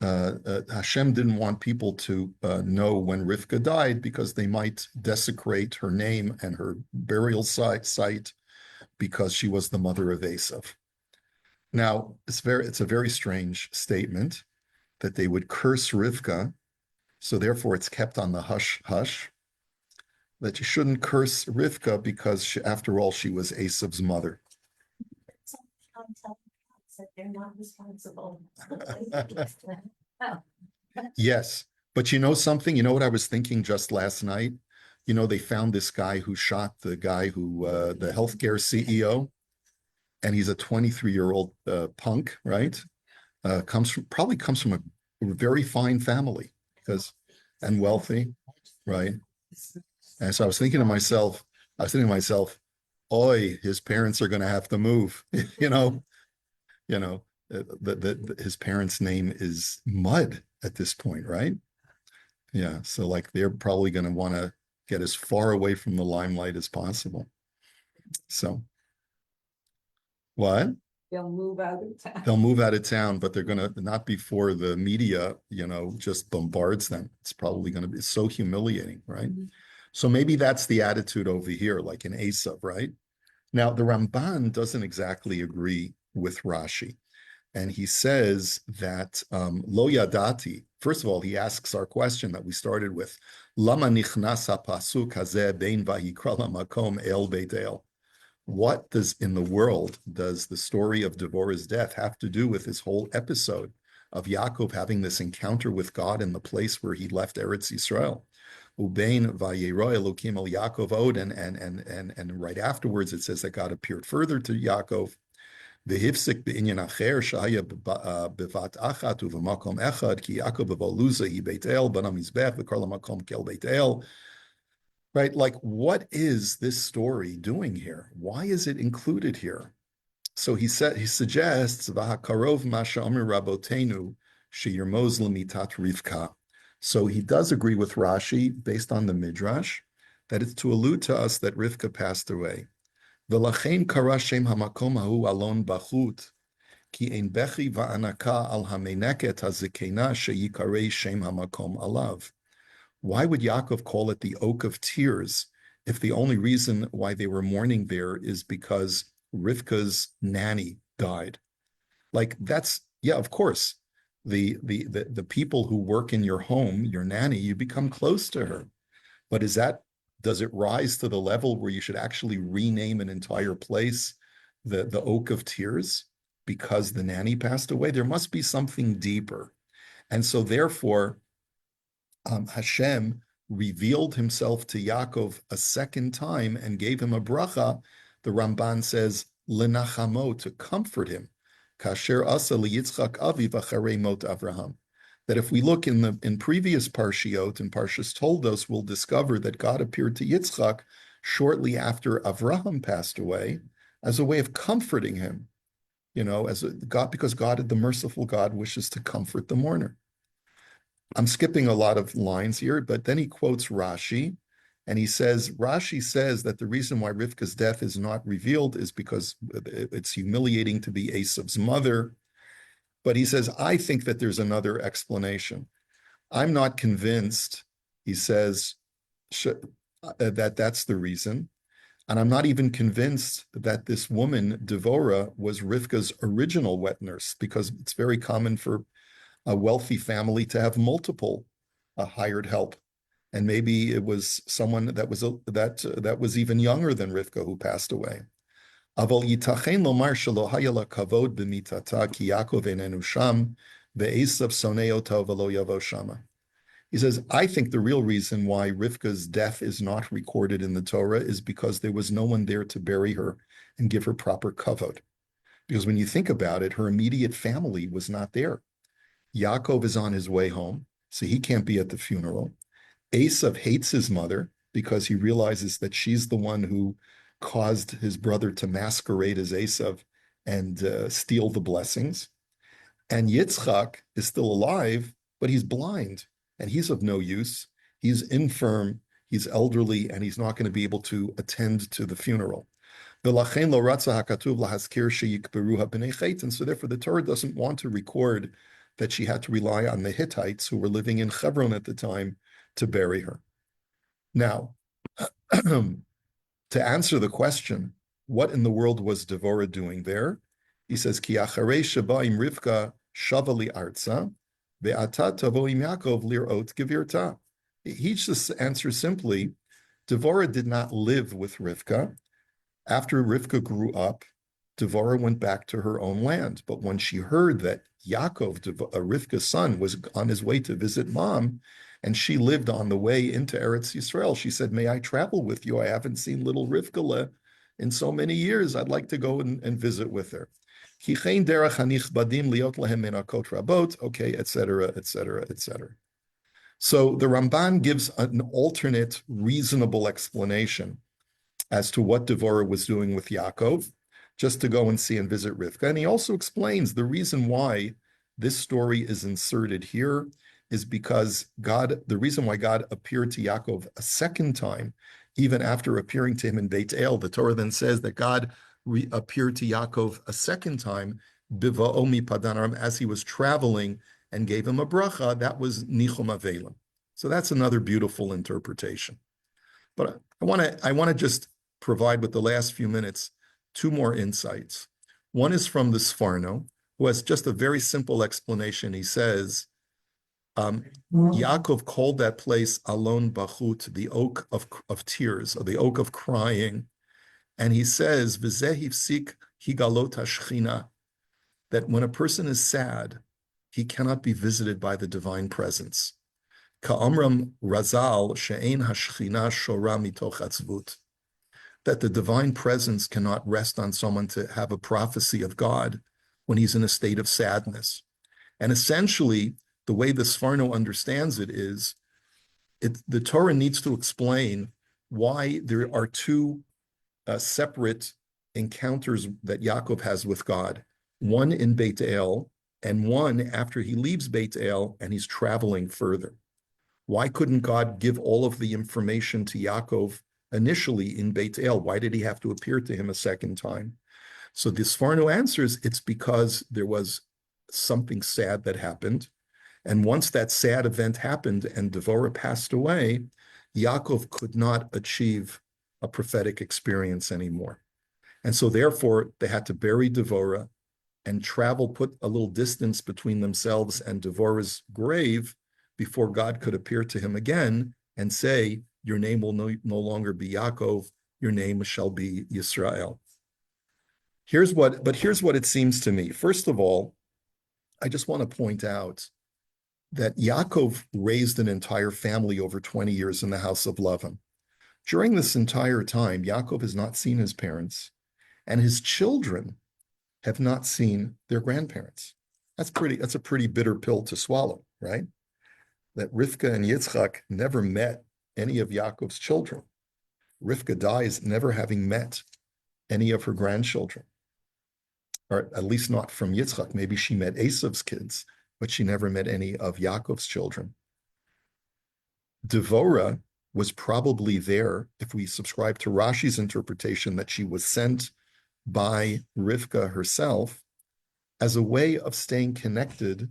Hashem didn't want people to know when Rivka died, because they might desecrate her name and her burial site because she was the mother of Esav. Now, it's a very strange statement that they would curse Rivka, so therefore it's kept on the hush hush, that you shouldn't curse Rivka because after all, she was Esav's mother. Some concept that they're not responsible. Yes, but you know something? You know what I was thinking just last night? You know, they found this guy who shot the guy who, the healthcare CEO, and he's a 23-year-old punk, right? Probably comes from a very fine family and wealthy, right? And so I was thinking to myself, oi, his parents are going to have to move, you know, his parents' name is Mud at this point, right? Yeah, so like they're probably going to want to get as far away from the limelight as possible. So, what? They'll move out of town. They'll move out of town, but they're going to not before the media, just bombards them. It's probably going to be so humiliating, right? Mm-hmm. So maybe that's the attitude over here, like in Esav, right? Now, the Ramban doesn't exactly agree with Rashi. And he says that lo yadati, first of all, he asks our question that we started with, Lama nichnas pasuk hazeh bein vayikra lamakom el beit el. What in the world does the story of Devorah's death have to do with this whole episode of Yaakov having this encounter with God in the place where he left Eretz Yisrael? Ubein vayero Elokim el Yaakov od, and right afterwards it says that God appeared further to Yaakov. והפסיק בעניין אחר שהיה בבת אחת ובמקום אחד, כי יעקב בבלוזה היא בית אל, בנה מזבח וכל המקום כאל בית אל. Right, like what is this story doing here? Why is it included here? So he suggests v'hakarov masha amir rabotenu sheyirmoz lemitat Rivka. So he does agree with Rashi based on the Midrash that it's to allude to us that Rivka passed away. ולכן קרא שם המקום ההוא אלון בחוט, כי אין בכי והנקה על המנקת הזקנה שיקרא שם המקום עליו. Why would Yaakov call it the oak of tears if the only reason why they were mourning there is because Rivka's nanny died? Like that's, yeah, of course, the people who work in your home, your nanny, you become close to her. But does it rise to the level where you should actually rename an entire place the Oak of Tears because the nanny passed away? There must be something deeper. And so therefore, Hashem revealed himself to Yaakov a second time and gave him a bracha. The Ramban says, lenachamo, to comfort him. Kasher asa liyitzchak aviv acharei mot Avraham. That if we look in previous parshiot and Parshas Toldos, we'll discover that God appeared to Yitzchak shortly after Avraham passed away as a way of comforting him, because God, the merciful God, wishes to comfort the mourner. I'm skipping a lot of lines here, but then he quotes Rashi, and Rashi says that the reason why Rivka's death is not revealed is because it's humiliating to be Esav's mother. But he says, I think that there's another explanation. I'm not convinced, he says, that that's the reason. And I'm not even convinced that this woman, Devorah, was Rivka's original wet nurse, because it's very common for a wealthy family to have multiple hired help. And maybe it was someone that was even younger than Rivka who passed away. אבל ייתכן לומר שלא היה לה כבוד במיתתה, כי יעקב איננו שם, ועשו שונא אותו ולא יבוא שמה. He says, I think the real reason why Rivka's death is not recorded in the Torah is because there was no one there to bury her and give her proper kavod. Because when you think about it, her immediate family was not there. Yaakov is on his way home, so he can't be at the funeral. Esav hates his mother because he realizes that she's the one who caused his brother to masquerade as Esav and steal the blessings. And Yitzchak is still alive, but he's blind and he's of no use. He's infirm. he's elderly, and he's not going to be able to attend to the funeral. And so therefore the Torah doesn't want to record that she had to rely on the Hittites who were living in Hebron at the time to bury her. Now, to answer the question, what in the world was Devorah doing there? He says, Ki acharei sheba'im Rivka shavali arza, ve'ata tavo'im Yaakov lir'ot gevirta. He just answers simply, Devorah did not live with Rivka. After Rivka grew up, Devorah went back to her own land. But when she heard that Yaakov, Rivka's son, was on his way to visit mom, and she lived on the way into Eretz Yisrael, she said, may I travel with you? I haven't seen little Rivka in so many years. I'd like to go and visit with her. Okay, etc., etc., etc. So the Ramban gives an alternate, reasonable explanation as to what Devorah was doing with Yaakov, just to go and see and visit Rivka. And he also explains the reason why this story is inserted here is because the reason why God appeared to Yaakov a second time, even after appearing to him in Beit El, the Torah then says that God appeared to Yaakov a second time, Biva'omi Padanaram, as he was traveling and gave him a bracha. That was Nichum Avelim. So that's another beautiful interpretation. But I want to just provide with the last few minutes two more insights. One is from the Sforno, who has just a very simple explanation. He says, Yaakov called that place Alon Bachut, the oak of tears, or the oak of crying. And he says, V'zeh hifsik higalot hashchina, that when a person is sad, he cannot be visited by the divine presence. Ka'amram Razal she'ein hashchina shora mitoch atzvut, that the divine presence cannot rest on someone to have a prophecy of God when he's in a state of sadness. And essentially, the way the Sforno understands it is, the Torah needs to explain why there are two separate encounters that Yaakov has with God, one in Beit El and one after he leaves Beit El and he's traveling further. Why couldn't God give all of the information to Yaakov initially in Beit El? Why did he have to appear to him a second time? So the Sforno answers, it's because there was something sad that happened. And once that sad event happened and Devorah passed away, Yaakov could not achieve a prophetic experience anymore. And so therefore, they had to bury Devorah and travel, put a little distance between themselves and Devorah's grave before God could appear to him again and say, your name will no longer be Yaakov, your name shall be Yisrael. Here's what it seems to me. First of all, I just want to point out that Yaakov raised an entire family over 20 years in the house of Lavan. During this entire time, Yaakov has not seen his parents, and his children have not seen their grandparents. That's a pretty bitter pill to swallow, right? That Rivka and Yitzchak never met any of Yaakov's children. Rivka dies never having met any of her grandchildren, or at least not from Yitzchak. Maybe she met Esav's kids, but she never met any of Yaakov's children. Devorah was probably there, if we subscribe to Rashi's interpretation, that she was sent by Rivka herself as a way of staying connected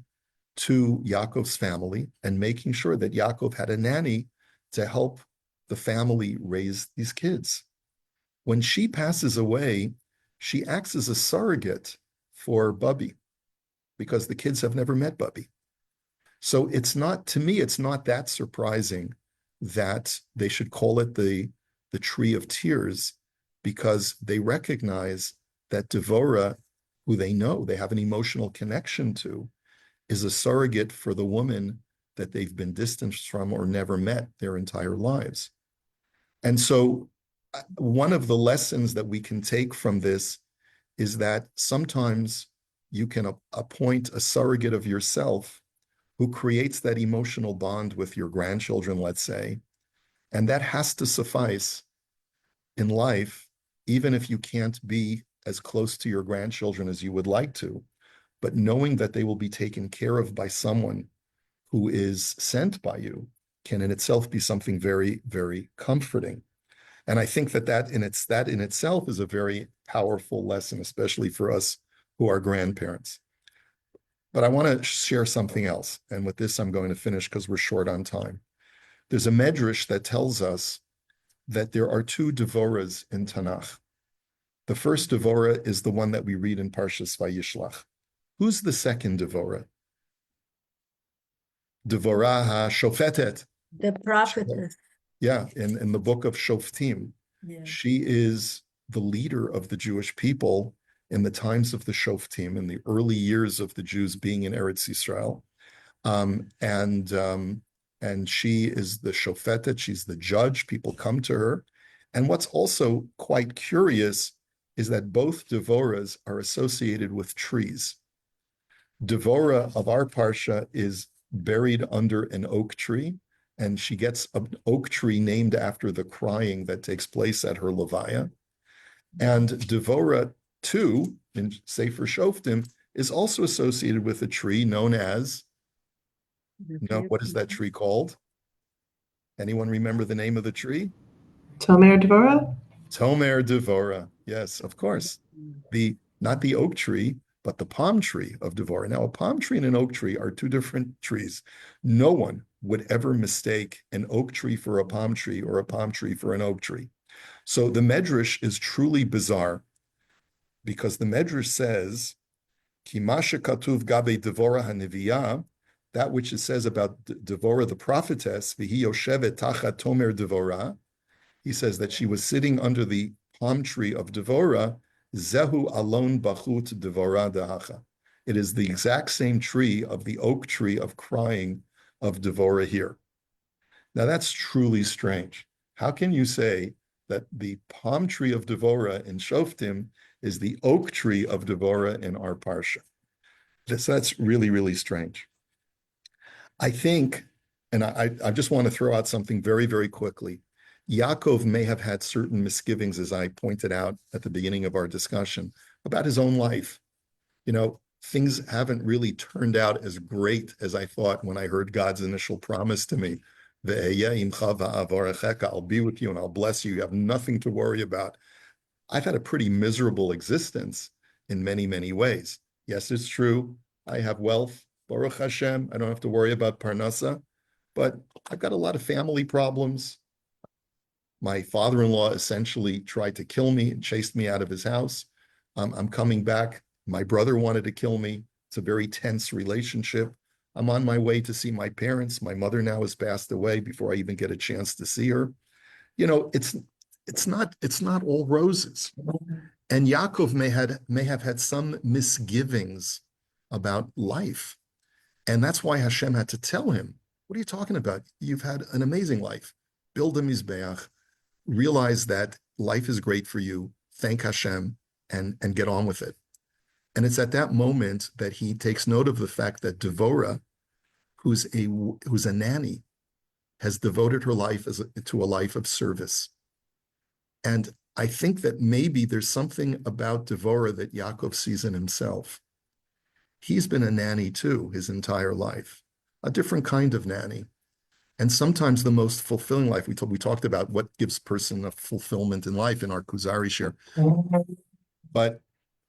to Yaakov's family and making sure that Yaakov had a nanny to help the family raise these kids. When she passes away, she acts as a surrogate for Bubby because the kids have never met Bubby. So it's not that surprising that they should call it the tree of tears, because they recognize that Devorah, who they know they have an emotional connection to, is a surrogate for the woman that they've been distanced from or never met their entire lives. And so one of the lessons that we can take from this is that sometimes you can appoint a surrogate of yourself who creates that emotional bond with your grandchildren, let's say, and that has to suffice in life, even if you can't be as close to your grandchildren as you would like to, but knowing that they will be taken care of by someone who is sent by you can in itself be something very, very comforting. And I think that in itself is a very powerful lesson, especially for us who are grandparents. But I want to share something else. And with this, I'm going to finish because we're short on time. There's a medrash that tells us that there are two devoras in Tanakh. The first devora is the one that we read in Parshas Vayishlach. Who's the second devora? Devora ha-shofetet. The prophetess. Yeah, in the book of Shoftim. Yeah. She is the leader of the Jewish people in the times of the Shoftim, in the early years of the Jews being in Eretz Yisrael. And she is the shofetet, she's the judge, people come to her. And what's also quite curious is that both devoras are associated with trees. Devora of our parsha is buried under an oak tree, and she gets an oak tree named after the crying that takes place at her levaya. And Devora 2 in Sefer Shoftim is also associated with a tree known as, what is that tree called? Anyone remember the name of the tree? Tomer Dvorah? Tomer Devora. Yes, of course. Not the oak tree, but the palm tree of Devora. Now, a palm tree and an oak tree are two different trees. No one would ever mistake an oak tree for a palm tree or a palm tree for an oak tree. So the Medrash is truly bizarre because the Medrash says, Ki masha katuv gabe Devora haniviyah, that which it says about Devora the prophetess, V'hi yoshevet tachat Tomer Devora, he says that she was sitting under the palm tree of Devora, Zehu alon bachut Devora dehacha. It is the exact same tree of the oak tree of crying of Devora here. Now that's truly strange. How can you say that the palm tree of Devora in Shoftim is the oak tree of Devora in our parsha? That's really, really strange. I think, and I just want to throw out something very, very quickly. Yaakov may have had certain misgivings, as I pointed out at the beginning of our discussion, about his own life. Things haven't really turned out as great as I thought when I heard God's initial promise to me. I'll be with you and I'll bless you. You have nothing to worry about. I've had a pretty miserable existence in many, many ways. Yes, it's true. I have wealth. Baruch Hashem. I don't have to worry about Parnasa, but I've got a lot of family problems. My father-in-law essentially tried to kill me and chased me out of his house. I'm coming back. My brother wanted to kill me. It's a very tense relationship. I'm on my way to see my parents. My mother now has passed away before I even get a chance to see her. It's not all roses. And Yaakov may have had some misgivings about life. And that's why Hashem had to tell him, what are you talking about? You've had an amazing life. Build a mizbeach. Realize that life is great for you. Thank Hashem and get on with it. And it's at that moment that he takes note of the fact that Devora, who's a nanny, has devoted her life to a life of service. And I think that maybe there's something about Devora that Yaakov sees in himself. He's been a nanny too his entire life, a different kind of nanny. And sometimes the most fulfilling life, we talked about what gives person a fulfillment in life in our Kuzari share. But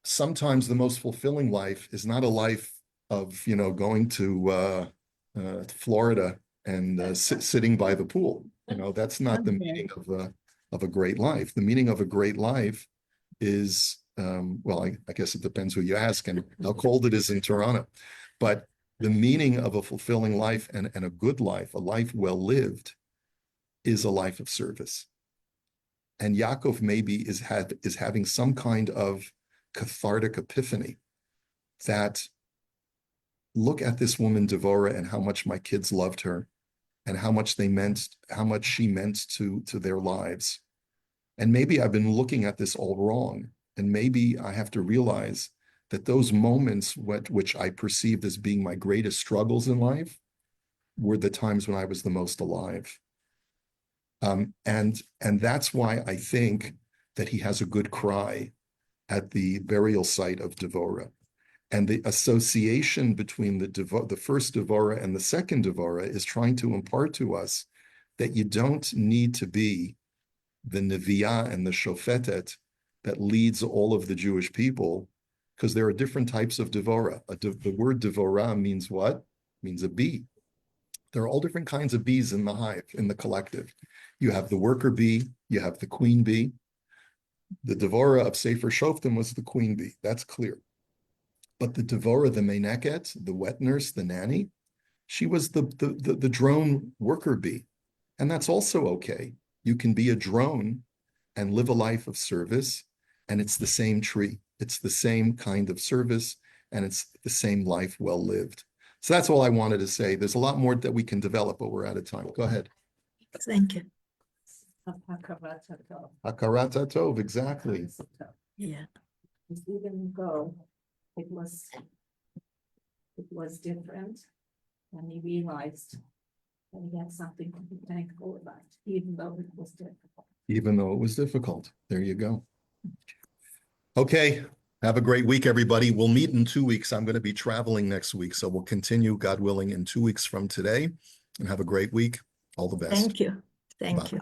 sometimes the most fulfilling life is not a life of, going to Florida and sitting by the pool. That's not the meaning of a great life. The meaning of a great life is, I guess it depends who you ask and how cold it is in Toronto. But the meaning of a fulfilling life and a good life, a life well lived, is a life of service. And Yaakov maybe is having some kind of cathartic epiphany that, look at this woman Devora and how much my kids loved her and how much she meant to their lives. And maybe I've been looking at this all wrong. And maybe I have to realize that those moments which I perceived as being my greatest struggles in life were the times when I was the most alive. And that's why I think that he has a good cry at the burial site of Devora. And the association between the first Devora and the second Devora is trying to impart to us that you don't need to be the Neviah and the Shofetet that leads all of the Jewish people, because there are different types of Devora. The word Devora means what? It means a bee. There are all different kinds of bees in the hive, in the collective. You have the worker bee, you have the queen bee. The Devora of Sefer Shoftim was the queen bee, that's clear. But the Devora, the Meineket, the wet nurse, the nanny, she was the drone worker bee. And that's also okay. You can be a drone and live a life of service, and it's the same tree. It's the same kind of service, and it's the same life well lived. So that's all I wanted to say. There's a lot more that we can develop, but we're out of time. Go ahead. Thank you. Hakarat Tov, exactly. Yeah. Even though it was different, and he realized that he had something to be thankful about, even though it was difficult. Even though it was difficult. There you go. Okay. Have a great week, everybody. We'll meet in 2 weeks. I'm going to be traveling next week, so we'll continue, God willing, in 2 weeks from today. And have a great week. All the best. Thank you. Thank Bye. you.